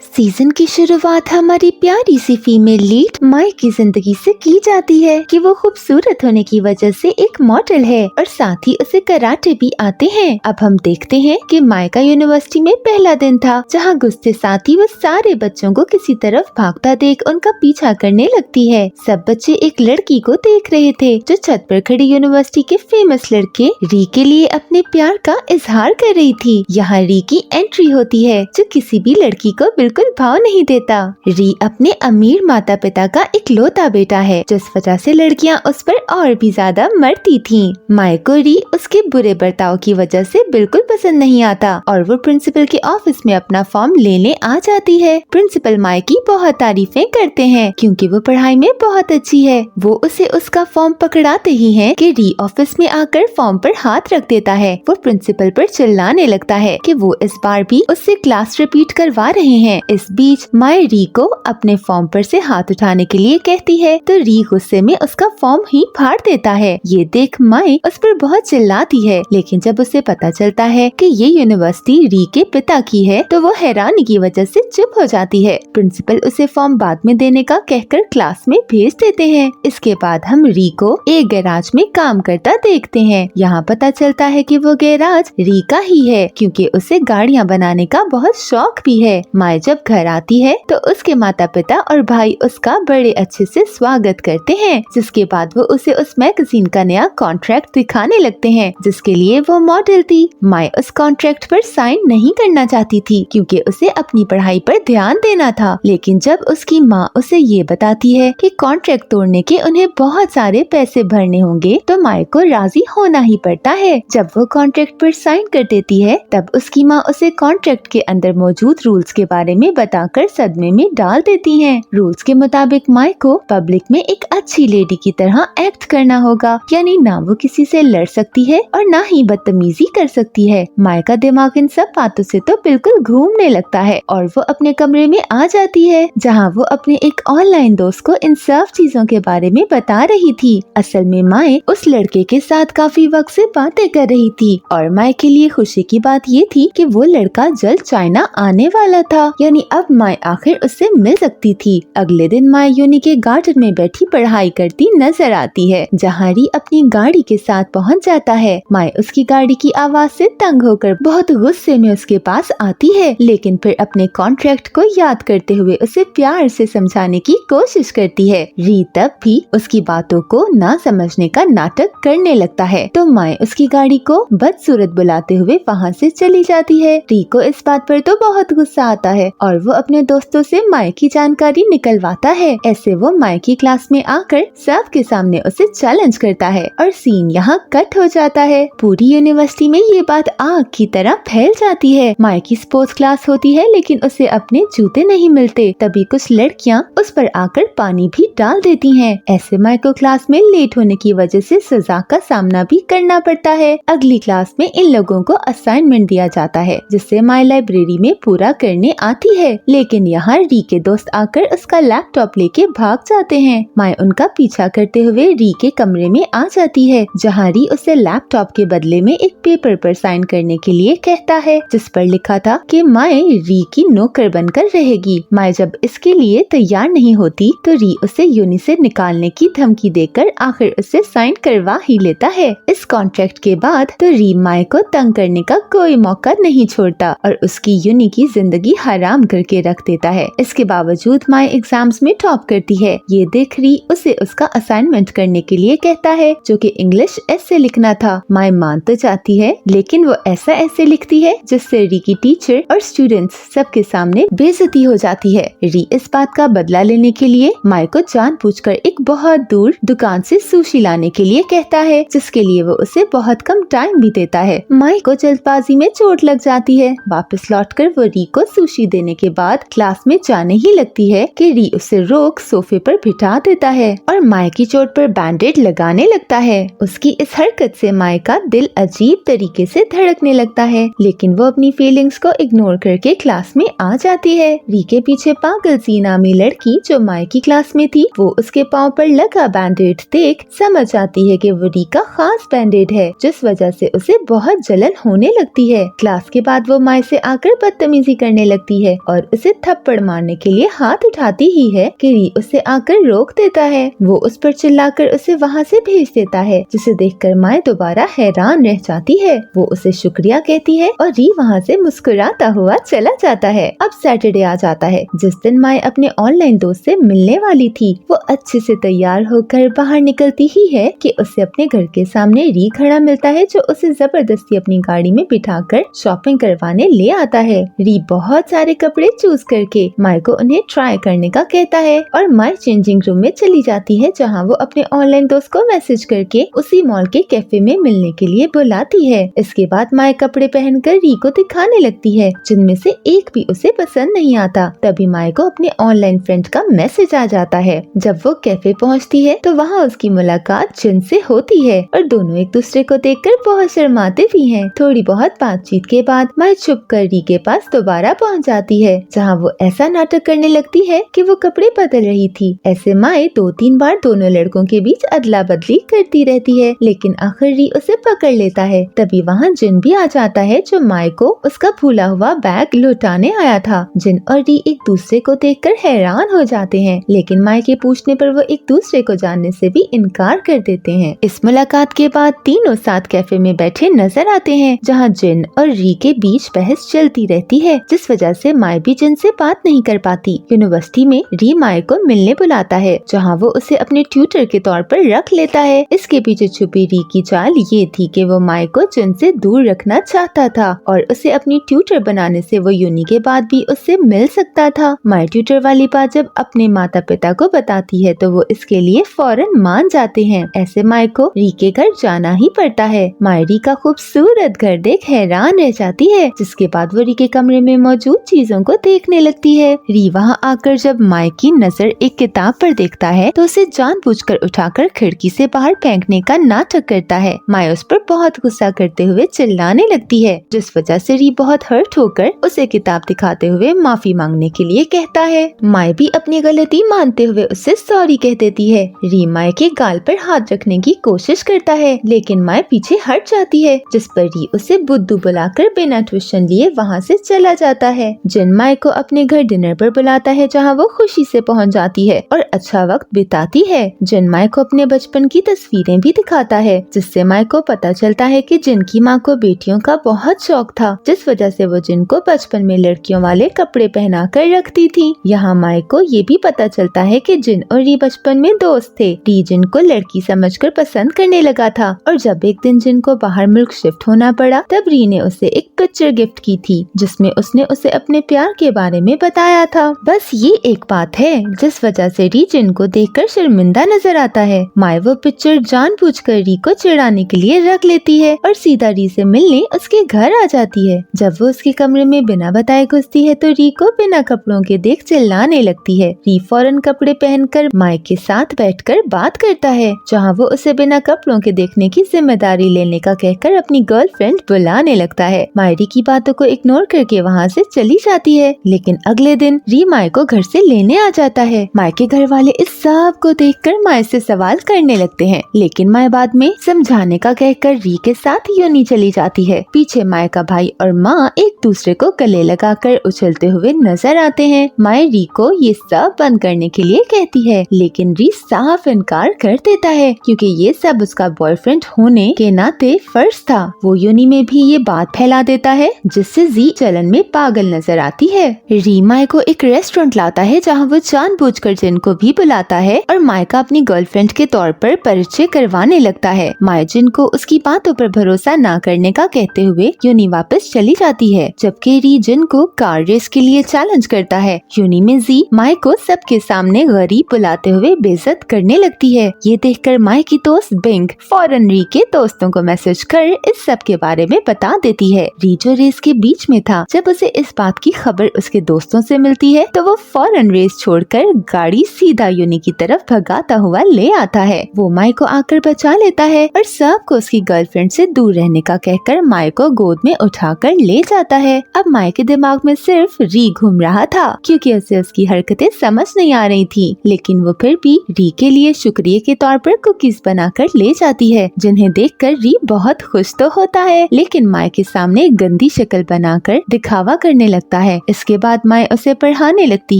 Season की शुरुआत हमारी प्यारी सी फीमेल लीड माई की जिंदगी से की जाती है कि वो खूबसूरत होने की वजह से एक मॉडल है और साथ ही उसे कराटे भी आते हैं। अब हम देखते हैं कि माई का यूनिवर्सिटी में पहला दिन था, जहाँ गुस्से साथ ही वो सारे बच्चों को किसी तरफ भागता देख उनका पीछा करने लगती है। सब बच्चे एक लड़की को देख रहे थे जो छत पर खड़ी यूनिवर्सिटी के फेमस लड़के री के लिए अपने प्यार का इजहार कर रही थी। यहाँ री की एंट्री होती है जो किसी भी लड़की को बिल्कुल भाव नहीं देता। री अपने अमीर माता पिता का इकलौता बेटा है, जिस वजह से लड़कियां उस पर और भी ज्यादा मरती थीं। माई को री उसके बुरे बर्ताव की वजह से बिल्कुल पसंद नहीं आता और वो प्रिंसिपल के ऑफिस में अपना फॉर्म लेने आ जाती है। प्रिंसिपल माई की बहुत तारीफें करते हैं क्योंकि वो पढ़ाई में बहुत अच्छी है। वो उसे उसका फॉर्म पकड़ाते ही है कि री ऑफिस में आकर फॉर्म पर हाथ रख देता है। वो प्रिंसिपल पर चिल्लाने लगता है कि वो इस बार भी उससे क्लास रिपीट करवा रहे हैं। इस बीच माई री को अपने फॉर्म पर से हाथ उठाने के लिए कहती है तो री गुस्से में उसका फॉर्म ही फाड़ देता है। ये देख माई उस पर बहुत चिल्लाती है, लेकिन जब उसे पता चलता है कि ये यूनिवर्सिटी री के पिता की है तो वो हैरानी की वजह से चुप हो जाती है। प्रिंसिपल उसे फॉर्म बाद में देने का कहकर क्लास में भेज देते हैं। इसके बाद हम री को एक गैराज में काम करता देखते हैं। यहाँ पता चलता है कि वो गैराज री का ही है क्योंकि उसे गाड़ियाँ बनाने का बहुत शौक भी है। माई जब घर आती है तो उसके माता पिता और भाई उसका बड़े अच्छे से स्वागत करते हैं, जिसके बाद वो उसे उस मैगजीन का नया कॉन्ट्रैक्ट दिखाने लगते हैं जिसके लिए वो मॉडल थी। माई उस कॉन्ट्रैक्ट पर साइन नहीं करना चाहती थी क्योंकि उसे अपनी पढ़ाई पर ध्यान देना था, लेकिन जब उसकी माँ उसे ये बताती है कि कॉन्ट्रैक्ट तोड़ने के उन्हें बहुत सारे पैसे भरने होंगे तो माई को राजी होना ही पड़ता है। जब वो कॉन्ट्रैक्ट पर साइन कर देती है तब उसकी माँ उसे कॉन्ट्रैक्ट के अंदर मौजूद रूल्स के बारे में बताकर सदमे में डाल देती हैं। रूल्स के मुताबिक माई को पब्लिक में एक अच्छी लेडी की तरह एक्ट करना होगा, यानी ना वो किसी से लड़ सकती है और ना ही बदतमीजी कर सकती है। माई का दिमाग इन सब बातों से तो बिल्कुल घूमने लगता है और वो अपने कमरे में आ जाती है जहाँ वो अपने एक ऑनलाइन दोस्त को इन सब चीजों के बारे में बता रही थी। असल में माई उस लड़के के साथ काफी वक्त से बातें कर रही थी और माई के लिए खुशी की बात ये थी कि वो लड़का जल्द चाइना आने वाला था, यानी अब माई आखिर उससे मिल सकती थी। अगले दिन माई यूनी के गार्डन में बैठी पढ़ाई करती नजर आती है जहाँ री अपनी गाड़ी के साथ पहुँच जाता है। माई उसकी गाड़ी की आवाज से तंग होकर बहुत गुस्से में उसके पास आती है, लेकिन फिर अपने कॉन्ट्रैक्ट को याद करते हुए उसे प्यार से समझाने की कोशिश करती है। री तब भी उसकी बातों को ना समझने का नाटक करने लगता है तो माई उसकी गाड़ी को बदसूरत बुलाते हुए वहाँ से चली जाती है। री को इस बात पर तो बहुत गुस्सा आता है और वो अपने दोस्तों से माई की जानकारी निकलवाता है। ऐसे वो माई की क्लास में आकर सबके सामने उसे चैलेंज करता है और सीन यहाँ कट हो जाता है। पूरी यूनिवर्सिटी में ये बात आग की तरह फैल जाती है। माई की स्पोर्ट्स क्लास होती है लेकिन उसे अपने जूते नहीं मिलते, तभी कुछ लड़कियाँ उस पर आकर पानी भी डाल देती हैं। ऐसे माई को क्लास में लेट होने की वजह से सजा का सामना भी करना पड़ता है। अगली क्लास में इन लोगों को असाइनमेंट दिया जाता है जिससे माई लाइब्रेरी में पूरा करने आती है, लेकिन यहाँ री के दोस्त आकर उसका लैपटॉप लेके भाग जाते हैं। माई उनका पीछा करते हुए री के कमरे में आ जाती है जहाँ री उसे लैपटॉप के बदले में एक पेपर पर साइन करने के लिए कहता है जिस पर लिखा था कि माई री की नौकर बनकर रहेगी। माई जब इसके लिए तैयार नहीं होती तो री उसे यूनी से निकालने की धमकी देकर आखिर उससे साइन करवा ही लेता है। इस कॉन्ट्रैक्ट के बाद तो री माई को तंग करने का कोई मौका नहीं छोड़ता और उसकी यूनी की जिंदगी हराम करके रख देता है। इसके बावजूद माई एग्जाम्स में टॉप करती है। ये देख री उसे उसका असाइनमेंट करने के लिए कहता है जो कि इंग्लिश ऐसे लिखना था। माई मान तो जाती है लेकिन वो ऐसा ऐसे लिखती है जिससे री की टीचर और स्टूडेंट्स सबके सामने बेइज्जती हो जाती है। री इस बात का बदला लेने के लिए माई को जानबूझकर एक बहुत दूर दुकान से सुशी लाने के लिए कहता है जिसके लिए वो उसे बहुत कम टाइम भी देता है। माई को जल्दबाजी में चोट लग जाती है। वापस लौटकर वो री को सुशी देने के बाद क्लास में जाने ही लगती है कि री उसे रोक सोफे पर बिठा देता है और माई की चोट पर बैंडेड लगाने लगता है। उसकी इस हरकत से माई का दिल अजीब तरीके से धड़कने लगता है, लेकिन वो अपनी फीलिंग्स को इग्नोर करके क्लास में आ जाती है। री के पीछे पागल सी नामी लड़की जो माई की क्लास में थी वो उसके पाँव पर लगा बैंडेड देख समझ आती है कि वो री का खास बैंडेड है, जिस वजह से उसे बहुत जलन होने लगती है। क्लास के बाद वो माई से आकर बदतमीजी करने लगती है है और उसे थप्पड़ मारने के लिए हाथ उठाती ही है कि री उसे आकर रोक देता है। वो उस पर चिल्लाकर उसे वहाँ से भेज देता है, जिसे देखकर माए दोबारा हैरान रह जाती है। वो उसे शुक्रिया कहती है और री वहाँ से मुस्कुराता हुआ चला जाता है। अब सैटरडे आ जाता है, जिस दिन माए अपने ऑनलाइन दोस्त से मिलने वाली थी। वो अच्छे से तैयार होकर बाहर निकलती ही है कि उसे अपने घर के सामने री खड़ा मिलता है, जो उसे जबरदस्ती अपनी गाड़ी में बिठाकर शॉपिंग करवाने ले आता है। री बहुत सारे कपड़े चूज करके माए को उन्हें ट्राई करने का कहता है और माए चेंजिंग रूम में चली जाती है, जहाँ वो अपने ऑनलाइन दोस्त को मैसेज करके उसी मॉल के कैफे में मिलने के लिए बुलाती है। इसके बाद माए कपड़े पहनकर री को दिखाने लगती है, जिनमें से एक भी उसे पसंद नहीं आता। तभी माए को अपने ऑनलाइन फ्रेंड का मैसेज आ जाता है। जब वो कैफे पहुंचती है तो वहाँ उसकी मुलाकात जिन से होती है और दोनों एक दूसरे को देखकर बहुत शर्माते भी हैं। थोड़ी बहुत बातचीत के बाद माए छुप कर री के पास दोबारा पहुँच जाती है, जहाँ वो ऐसा नाटक करने लगती है कि वो कपड़े बदल रही थी। ऐसे माए 2-3 बार दोनों लड़कों के बीच अदला बदली करती रहती है, लेकिन आखिर री उसे पकड़ लेता है। तभी वहाँ जिन भी आ जाता है, जो माए को उसका भूला हुआ बैग लौटाने आया था। जिन और री एक दूसरे को देखकर हैरान हो जाते हैं, लेकिन माए के पूछने पर वो एक दूसरे को जानने से भी इनकार कर देते हैं। इस मुलाकात के बाद तीनों साथ कैफे में बैठे नजर आते हैं, जहाँ जिन और री के बीच बहस चलती रहती है, जिस वजह से माए भी जिन से बात नहीं कर पाती। यूनिवर्सिटी में री माए को मिलने बुलाता है, जहाँ वो उसे अपने ट्यूटर के तौर पर रख लेता है। इसके पीछे छुपी री की चाल ये थी कि वो माए को जिन से दूर रखना चाहता था और उसे अपनी ट्यूटर बनाने से वो यूनी के बाद भी उससे मिल सकता था। माए ट्यूटर वाली बात जब अपने माता पिता को बताती है तो वो इसके लिए फौरन मान जाते हैं। ऐसे माए को री के घर जाना ही पड़ता है। माए री का खूबसूरत घर देख हैरान रह जाती है, जिसके बाद वो री के कमरे में मौजूद चीजों को देखने लगती है। री वहाँ आकर जब माए की नजर एक किताब पर देखता है तो उसे जानबूझकर उठाकर खिड़की से बाहर फेंकने का नाटक करता है। माए उस पर बहुत गुस्सा करते हुए चिल्लाने लगती है, जिस वजह से री बहुत हर्ट होकर उसे किताब दिखाते हुए माफी मांगने के लिए कहता है। माए भी अपनी गलती मानते हुए उससे सॉरी कह देती है। री माए के गाल पर हाथ रखने की कोशिश करता है, लेकिन माए पीछे हट जाती है, जिस पर री उसे बुद्धू बुलाकर बिना ट्यूशन लिए वहाँ से चला जाता है। जिन माए को अपने घर डिनर पर बुलाता है, जहाँ वो खुशी से पहुँच जाती है और अच्छा वक्त बिताती है। जिन माए को अपने बचपन की तस्वीरें भी दिखाता है, जिससे माए को पता चलता है कि जिन की माँ को बेटियों का बहुत शौक था, जिस वजह से वो जिन को बचपन में लड़कियों वाले कपड़े पहना कर रखती थी। यहाँ माए को ये भी पता चलता है कि जिन और री बचपन में दोस्त थे। री जिन को लड़की समझकर पसंद करने लगा था और जब एक दिन जिन को बाहर मुल्क शिफ्ट होना पड़ा, तब री ने उसे एक पिक्चर गिफ्ट की थी, जिसमें उसने उसे अपने प्यार के बारे में बताया था। बस ये एक बात है जिस वजह से री जिन को देखकर शर्मिंदा नजर आता है। माए वो पिक्चर जानबूझकर री को चिढ़ाने के लिए रख लेती है और सीधा री से मिलने उसके घर आ जाती है। जब वो उसके कमरे में बिना बताए घुसती है तो री को बिना कपड़ों के देख चिल्लाने लगती है। री फौरन कपड़े पहनकर माए के साथ बैठकर बात करता है, जहाँ वो उसे बिना कपड़ों के देखने की जिम्मेदारी लेने का कहकर अपनी गर्लफ्रेंड बुलाने लगता है। माए री की बातों को इग्नोर करके वहाँ से चली जाती है, लेकिन अगले दिन री माए को घर से लेने आ जाता है। माए के घर वाले इस सब को देखकर माए से सवाल करने लगते हैं, लेकिन माए बाद में समझाने का कहकर री के साथ यूनी चली जाती है। पीछे माए का भाई और माँ एक दूसरे को गले लगाकर उछलते हुए नजर आते हैं। माए री को ये सब बंद करने के लिए कहती है, लेकिन री साफ इनकार कर देता है, क्योंकि ये सब उसका बॉयफ्रेंड होने के नाते फर्ज था। वो यूनी में भी ये बात फैला देता है, जिससे जी चलन में पागल नजर आती है। री माए को एक रेस्टोरेंट लाता है, जहाँ वो जानबूझकर जिन को भी बुलाता है और माए का अपनी गर्लफ्रेंड के तौर पर परिचय करवाने लगता है। माए जिन को उसकी बातों पर भरोसा न करने का कहते हुए यूनी वापस चली जाती है, जबकि री जिन को कार रेस के लिए चैलेंज करता है। यूनी में जी माए को सबके सामने गरीब बुलाते हुए बेइज्जत करने लगती है। ये देखकर माए की दोस्त बिंग फौरन री के दोस्तों को मैसेज कर इस सब के बारे में बता देती है। री जो रेस के बीच में था, जब उसे इस बात की खबर उसके दोस्तों से मिलती है तो वो फौरन रेस छोड़कर गाड़ी सीधा यूनी की तरफ भगाता हुआ ले आता है। वो माए को आकर बचा लेता है और सबको उसकी गर्लफ्रेंड से दूर रहने का कहकर माए को गोद में उठाकर ले जाता है। अब माए के दिमाग में सिर्फ री घूम रहा था, क्योंकि उसे उसकी हरकतें समझ नहीं आ रही थी, लेकिन वो फिर भी री के लिए शुक्रिया के तौर पर कुकीज बनाकर ले जाती है, जिन्हें देखकर री बहुत खुश तो होता है, लेकिन माए के सामने गंदी शक्ल बनाकर दिखावा करने लगता है। इसके बाद माई उसे पढ़ाने लगती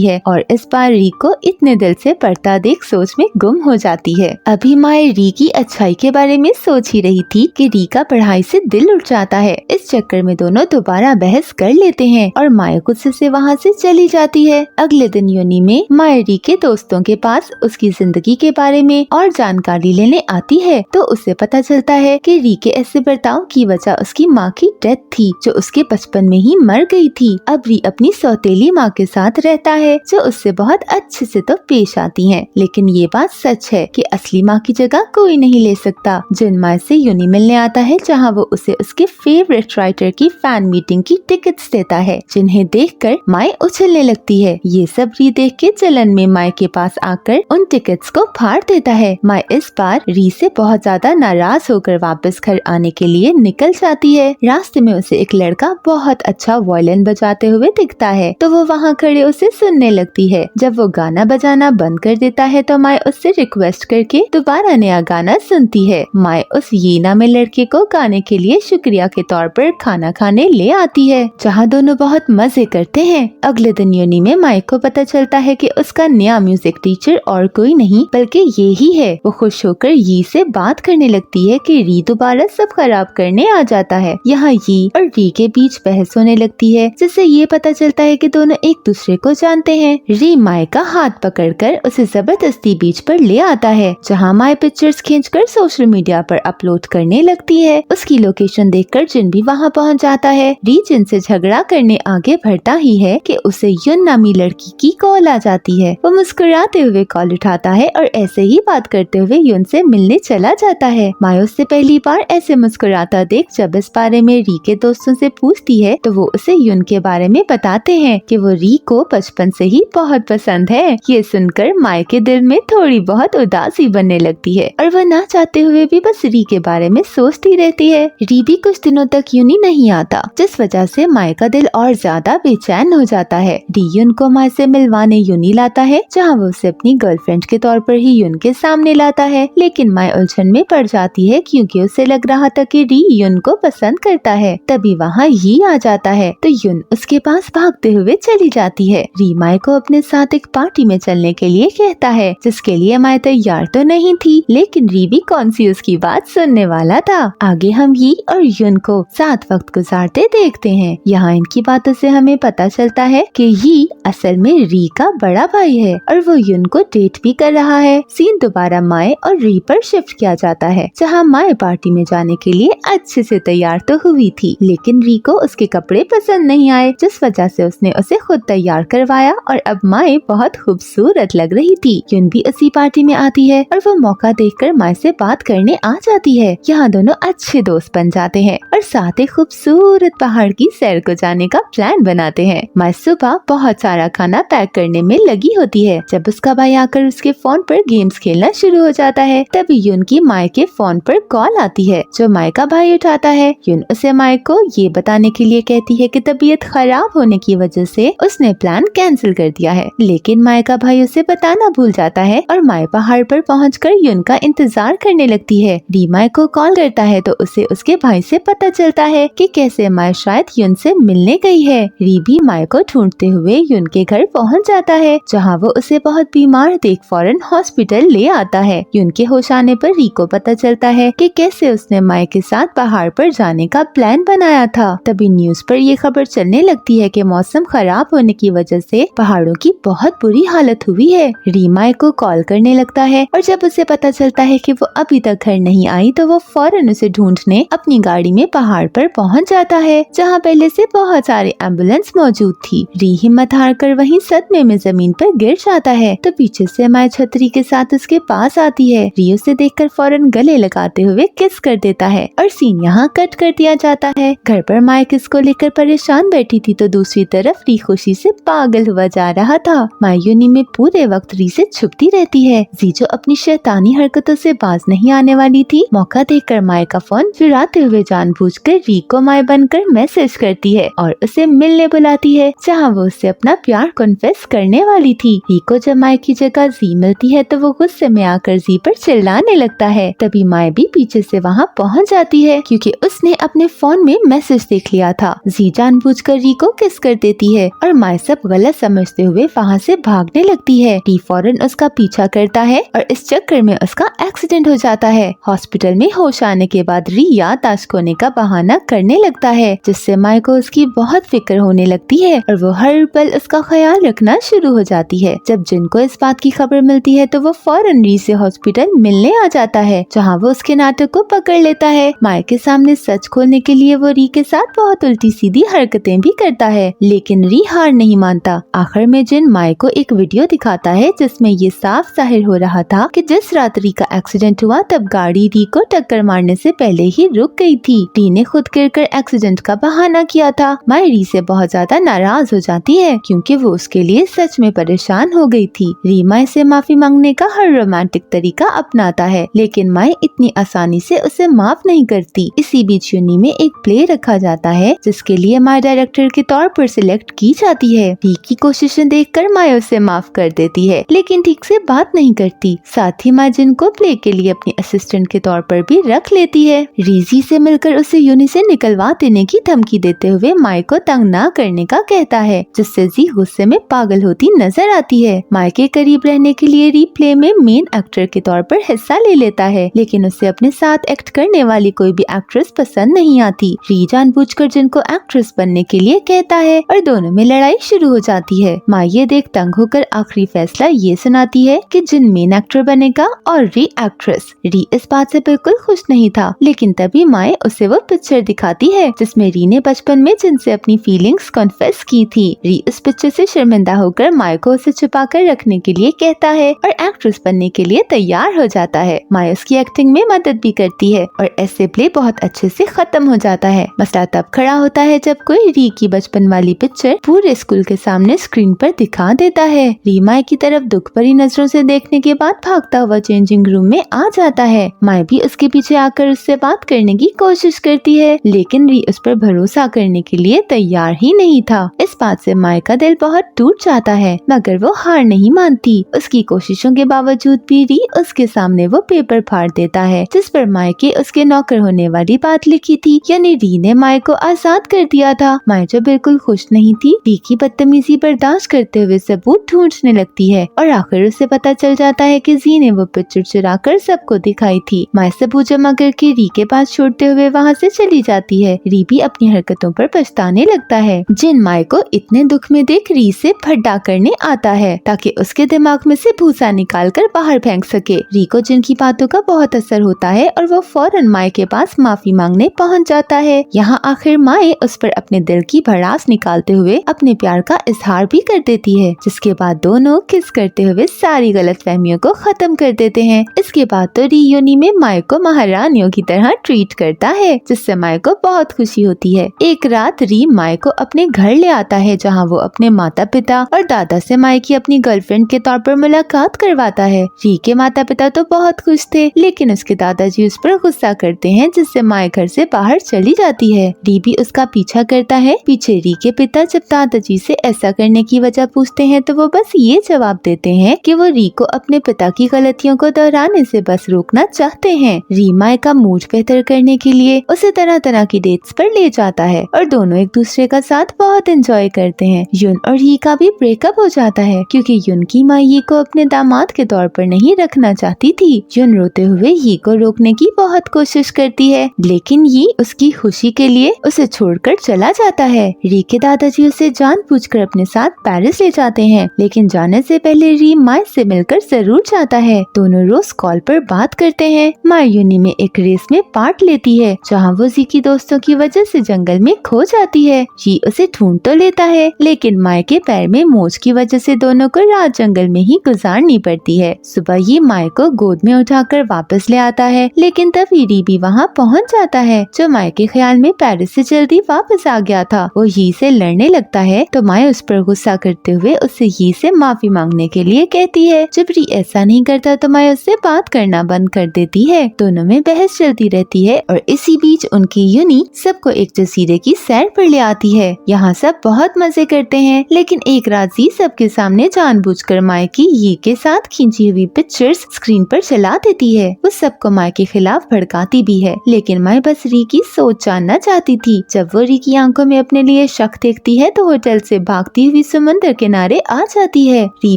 है और इस बार री को इतने दिल से पढ़ता देख सोच में गुम हो जाती है। अभी माई री की अच्छाई के बारे में सोच ही रही थी कि री का पढ़ाई से दिल उठ जाता है। इस चक्कर में दोनों दोबारा बहस कर लेते हैं और माई गुस्से से वहाँ से चली जाती है। अगले दिन यूनी में माई री के दोस्तों के पास उसकी जिंदगी के बारे में और जानकारी लेने आती है तो उसे पता चलता है कि री के ऐसे बर्ताव की वजह उसकी माँ की डेथ थी जो उसके बचपन में ही मर गई थी। अब री अपनी सौतेली माँ के साथ रहता है जो उससे बहुत अच्छे से तो पेश आती है, लेकिन ये बात सच है कि असली माँ की जगह कोई नहीं ले सकता। जिन माई से यूनी मिलने आता है जहाँ वो उसे उसके फेवरेट राइटर की फैन मीटिंग की टिकट्स देता है, जिन्हें देखकर माई उछलने लगती है। ये सब री देख के जलन में माई के पास आकर उन टिकट्स को फाड़ देता है। माई इस बार री से बहुत ज्यादा नाराज होकर वापस घर आने के लिए निकल जाती है। रास्ते में उसे एक लड़का बहुत अच्छा वायलिन बजाते हुए दिखता है तो वो वहाँ खड़े उसे सुनने लगती है। जब वो गाना बजाना बंद कर देता है तो माई उससे रिक्वेस्ट करके दोबारा नया गाना सुनती है। माई उस येना में लड़के को गाने के लिए शुक्रिया के तौर पर खाना खाने ले आती है जहाँ दोनों बहुत मजे करते हैं। अगले दिन यूनी में माई को पता चलता है कि उसका नया म्यूजिक टीचर और कोई नहीं बल्कि ये ही है। वो खुश होकर यी से बात करने लगती है कि री दोबारा सब खराब करने आ जाता है। यहाँ यी और री के बीच बहस होने लगती है जिससे ये पता चलता है कि दोनों एक दूसरे को जानते हैं। री माई का हाथ पकड़कर उसे जबरदस्ती बीच पर ले आता है जहाँ माई पिक्चर्स खींचकर सोशल मीडिया पर अपलोड करने लगती है। उसकी लोकेशन देखकर जिन भी वहाँ पहुँच जाता है। री जिन से झगड़ा करने आगे बढ़ता ही है कि उसे युन नामी लड़की की कॉल आ जाती है। वो मुस्कुराते हुए कॉल उठाता है और ऐसे ही बात करते हुए युन से मिलने चला जाता है। माई उससे पहली बार ऐसे मुस्कुराता देख जब इस बारे में री के दोस्तों से पूछती है तो वो उसे युन के बारे में बताते हैं कि वो री को बचपन से ही बहुत पसंद है। ये सुनकर माई के दिल में थोड़ी बहुत उदासी बनने लगती है और वो ना चाहते हुए भी बस री के बारे में सोचती रहती है। री भी कुछ दिनों तक यूनी नहीं आता जिस वजह से माई का दिल और ज्यादा बेचैन हो जाता है। री युन को माई से मिलवाने यूनी लाता है जहाँ वो उसे अपनी गर्लफ्रेंड के तौर पर ही युन के सामने लाता है, लेकिन माई उलझन में पड़ जाती है क्योंकि उसे लग रहा था कि री युन को पसंद करता है। तभी वहाँ यी आ जाता है तो युन उसके पास भागते हुए चली जाती है। री माई को अपने साथ एक पार्टी में चलने के लिए कहता है जिसके लिए माई तैयार तो नहीं थी, लेकिन री भी कौन सी उसकी बात सुनने वाला था। आगे हम यी और युन को साथ वक्त गुजारते देखते हैं। यहाँ इनकी बातों से हमें पता चलता है कि यी असल में री का बड़ा भाई है और वो युन को डेट भी कर रहा है। सीन दोबारा माई और री पर शिफ्ट किया जाता है जहाँ माई पार्टी में जाने के लिए अच्छे से तैयार तो हुई थी, लेकिन री को उसके कपड़े पसंद नहीं आए जिस वजह से उसने उसे खुद तैयार करवाया और अब माई बहुत खूबसूरत लग रही थी। युन भी उसी पार्टी में आती है और वो मौका देखकर माई से बात करने आ जाती है। यहाँ दोनों अच्छे दोस्त बन जाते हैं और साथ ही खूबसूरत पहाड़ की सैर को जाने का प्लान बनाते हैं। माई सुबह बहुत सारा खाना पैक करने में लगी होती है जब उसका भाई आकर उसके फोन पर गेम्स खेलना शुरू हो जाता है। तभी युन की माई के फोन पर कॉल आती है जो माई का भाई उठाता है। युन उसे माई को ये बताने के लिए कहती है कि तबीयत खराब होने की वजह से उसने प्लान कैंसिल कर दिया है, लेकिन माई का भाई उसे बताना भूल जाता है और माई पहाड़ पर पहुंचकर युन का इंतजार करने लगती है। री माई को कॉल करता है तो उसे उसके भाई से पता चलता है कि कैसे माई शायद युन से मिलने गई है। री भी माई को ढूंढते हुए युन के घर पहुंच जाता है जहां वो उसे बहुत बीमार देख फौरन हॉस्पिटल ले आता है। युन के होश आने पर री को पता चलता है कि कैसे उसने माई के साथ पहाड़ पर जाने का प्लान बनाया था। तभी न्यूज पर ये खबर चलने लगती है कि मौसम खराब होने की वजह से पहाड़ों की बहुत बुरी हालत हुई है। री माई को कॉल करने लगता है और जब उसे पता चलता है कि वो अभी तक घर नहीं आई तो वो फौरन उसे ढूंढने अपनी गाड़ी में पहाड़ पर पहुंच जाता है जहां पहले से बहुत सारे एम्बुलेंस मौजूद थी। री हिम्मत हार कर वहीं सदमे में जमीन पर गिर जाता है तो पीछे से माई छतरी के साथ उसके पास आती है। री उसे देखकर फौरन गले लगाते हुए किस कर देता है और सीन यहाँ कट कर दिया जाता है। घर पर माई किस को लेकर परेशान बैठी थी तो दूसरी तरफ री खुशी से पागल हुआ जा रहा था। माई यूनी में पूरे वक्त री से छुपती रहती है। जी जो अपनी शैतानी हरकतों से बाज नहीं आने वाली थी, मौका देखकर माई का फोन चुराते हुए जानबूझकर री को माई बनकर मैसेज करती है और उसे मिलने बुलाती है जहाँ वो उससे अपना प्यार कन्फेस करने वाली थी। री को जब माई की जगह जी मिलती है तो वो गुस्से में आकर जी पर चिल्लाने लगता है। तभी माई भी पीछे से वहाँ पहुँच जाती है क्योंकि उसने अपने फोन में मैसेज देख लिया था। जी जानबूझकर री को को किस कर देती है और माई सब गलत समझते हुए वहाँ से भागने लगती है। री फौरन उसका पीछा करता है और इस चक्कर में उसका एक्सीडेंट हो जाता है। हॉस्पिटल में होश आने के बाद री याददाश्त खोने का बहाना करने लगता है, जिससे माई को उसकी बहुत फिक्र होने लगती है और वो हर पल उसका ख्याल रखना शुरू हो जाती है। जब जिन को इस बात की खबर मिलती है तो वो फौरन री से हॉस्पिटल मिलने आ जाता है, जहाँ वो उसके नाटक को पकड़ लेता है। माई के सामने सच खोलने के लिए वो री के साथ बहुत उल्टी सीधी हरकतें भी करता है, लेकिन री हार नहीं मानता। आखिर में जिन माई को एक वीडियो दिखाता है जिसमें ये साफ जाहिर हो रहा था कि जिस रात री का एक्सीडेंट हुआ तब गाड़ी री को टक्कर मारने से पहले ही रुक गई थी। री ने खुद गिरकर एक्सीडेंट का बहाना किया था। माई री से बहुत ज्यादा नाराज हो जाती है क्योंकि वो उसके लिए सच में परेशान हो गई थी। री माई से माफी मांगने का हर रोमांटिक तरीका अपनाता है, लेकिन माई इतनी आसानी से उसे माफ नहीं करती। इसी बीच यूनी में एक प्ले रखा जाता है जिसके लिए माई डायरेक्टर के तौर पर सिलेक्ट की जाती है। री की कोशिशें देखकर माई उसे माफ कर देती है, लेकिन ठीक से बात नहीं करती। साथ ही माई जिन को प्ले के लिए अपनी असिस्टेंट के तौर पर भी रख लेती है। रीजी से मिलकर उसे यूनी से निकलवा देने की धमकी देते हुए माई को तंग ना करने का कहता है, जिससे जी गुस्से में पागल होती नजर आती है। माई के करीब रहने के लिए री प्ले में मेन एक्टर के तौर पर हिस्सा ले लेता है, लेकिन उसे अपने साथ एक्ट करने वाली कोई भी एक्ट्रेस पसंद नहीं आती। री जानबूझकर जिनको एक्ट्रेस बनने के लिए कहता है और दोनों में लड़ाई शुरू हो जाती है। माई ये देख तंग होकर आखिरी फैसला ये सुनाती है कि जिन मेन एक्टर बनेगा और री एक्ट्रेस। री इस बात से बिल्कुल खुश नहीं था, लेकिन तभी माई उसे वो पिक्चर दिखाती है जिसमें री ने बचपन में जिनसे अपनी फीलिंग्स कॉन्फेस की थी। री इस पिक्चर से शर्मिंदा होकर माई को उसे छुपा कर रखने के लिए कहता है और एक्ट्रेस बनने के लिए तैयार हो जाता है। माई उसकी एक्टिंग में मदद भी करती है और ऐसे प्ले बहुत अच्छे से खत्म हो जाता है। मसला तब खड़ा होता है जब कोई री की बचपन वाली पिक्चर पूरे स्कूल के सामने स्क्रीन पर दिखा देता है। री माई की तरफ दुख भरी नजरों से देखने के बाद भागता हुआ चेंजिंग रूम में आ जाता है। माई भी उसके पीछे आकर उससे बात करने की कोशिश करती है, लेकिन री उस पर भरोसा करने के लिए तैयार ही नहीं था। इस बात से माई का दिल बहुत टूट जाता है, मगर वो हार नहीं मानती। उसकी कोशिशों के बावजूद भी री उसके सामने वो पेपर फाड़ देता है जिस पर माई के उसके नौकर होने वाली बात लिखी थी, यानी री ने माई को आजाद कर दिया था। माई जो बिल्कुल खुश नहीं थी, री की बदतमीजी बर्दाश्त करते हुए सबूत ढूंढने लगती है और आखिर उसे पता चल जाता है कि जी ने वो पिक्चर चुरा कर सबको दिखाई थी। माई सबूत जमा करके री के पास छोड़ते हुए वहाँ से चली जाती है। री भी अपनी हरकतों पर पछताने लगता है। जिन माई को इतने दुख में देख री से फड्डा करने आता है ताकि उसके दिमाग में से भूसा निकाल कर बाहर फेंक सके। री को जिन की बातों का बहुत असर होता है और वो फौरन माई के पास माफी मांगने पहुँच जाता है। यहाँ आखिर माई उस पर अपने दिल की भड़ास निकालते हुए अपने प्यार का इजहार भी कर देती है, जिसके बाद दोनों किस करते हुए सारी गलतफहमियों को खत्म कर देते हैं। इसके बाद तो री यूनी में माई को महारानियों की तरह ट्रीट करता है, जिससे माई को बहुत खुशी होती है। एक रात री माई को अपने घर ले आता है, जहाँ वो अपने माता पिता और दादा से माई की अपनी गर्लफ्रेंड के तौर पर मुलाकात करवाता है। री के माता पिता तो बहुत खुश थे, लेकिन उसके दादाजी उस पर गुस्सा करते हैं, जिससे माई घर से बाहर चली जाती है। री भी उसका पीछा करता है। पीछे री के पिता जब दादाजी से ऐसा करने की वजह पूछते हैं तो वो बस ये जवाब देते हैं कि वो री को अपने पिता की गलतियों को दोहराने से बस रोकना चाहते हैं। री माई का मूड बेहतर करने के लिए उसे तरह तरह की डेट्स पर ले जाता है और दोनों एक दूसरे का साथ बहुत एंजॉय करते हैं। युन और ही का भी ब्रेकअप हो जाता है क्योंकि युन की माँ ही को अपने दामाद के तौर पर नहीं रखना चाहती थी। युन रोते हुए ही को रोकने की बहुत कोशिश करती है, लेकिन ये उसकी खुशी के लिए उसे छोड़कर चला जाता है। री के दादाजी उसे जानबूझकर अपने साथ पेरिस ले जाते हैं, लेकिन जाने से पहले री माई से मिलकर जरूर जाता है। दोनों रोज कॉल पर बात करते हैं। माई यूनी में एक रेस में पार्ट लेती है, जहाँ वो जी की दोस्तों की वजह से जंगल में खो जाती है। जी उसे ढूंढ तो लेता है, लेकिन माई के पैर में मोच की वजह से दोनों को रात जंगल में ही गुजारनी पड़ती है। सुबह ये माई को गोद में उठाकर वापस ले आता है, लेकिन तभी री भी वहाँ पहुँच जाता है, जो माई के ख्याल में पेरिस से जल्दी वापस आ गया था। वो ही से लड़ने लगता है तो माई उस पर गुस्सा करते हुए उससे ही से माफी मांगने के लिए कहती है। जब री ऐसा नहीं करता तो माई उससे बात करना बंद कर देती है। दोनों में बहस चलती रहती है और इसी बीच उनकी यूनी सबको एक जजीरे की सैर पर ले आती है। यहाँ सब बहुत मजे करते हैं, लेकिन एक रात जी सबके सामने जानबूझकर माई की ये के साथ खींची हुई पिक्चर्स स्क्रीन पर चला देती है। वो सबको माई के खिलाफ भड़काती भी है, लेकिन माई बस री की सोच जानना चाहती थी। जब वो री की आंखों में अपने लिए शक देखती है तो होटल से भागती हुई समुद्र किनारे आ जाती है। री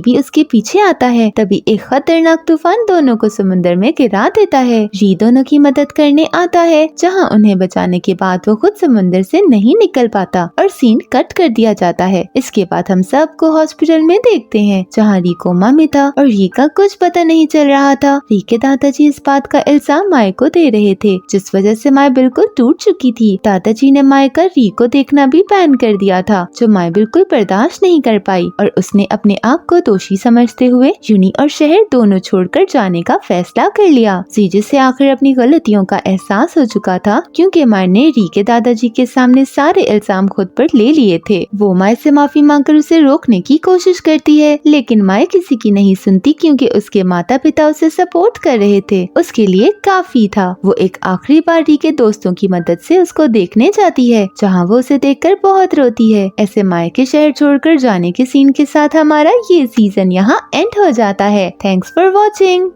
भी उसके पीछे आता है। तभी एक खतरनाक तूफान दोनों को समुद्र में गिरा देता है। री दोनों की मदद करने आता है, जहाँ उन्हें बचाने के बाद वो खुद समुद्र से नहीं निकल पाता और सीन कट कर दिया जाता है। इसके बाद हम सबको हॉस्पिटल में देखते हैं, जहाँ री कोमा में था और री का कुछ पता नहीं चल रहा था। री के दादाजी इस बात का इल्जाम माए को दे रहे थे, जिस वजह से माए बिल्कुल टूट चुकी थी। दादाजी ने माए का री को देखना भी बैन कर दिया था, जो माए बिल्कुल बर्दाश्त नहीं कर पाई और उसने अपने आप को दोषी समझते हुए यूनी और शहर दोनों छोड़कर जाने का फैसला कर लिया। जीजे से आखिर अपनी गलतियों का एहसास हो चुका था, क्योंकि माए ने री के दादाजी के सामने सारे इल्जाम खुद पर ले लिए थे। वो माए से माफी मांगकर उसे रोकने की कोशिश करती है, लेकिन माए किसी की नहीं सुनती, क्योंकि उसके माता पिता उसे सपोर्ट कर रहे थे। उसके लिए काफी था। वो एक आखिरी बार री के दोस्तों की मदद से उसको देखने जाती है, जहाँ वो उसे देखकर बहुत रोती है। ऐसे माए के शहर छोड़कर जाने के सीन के साथ हमारा ये सीजन यहाँ एंड हो जाता है। Thanks for watching.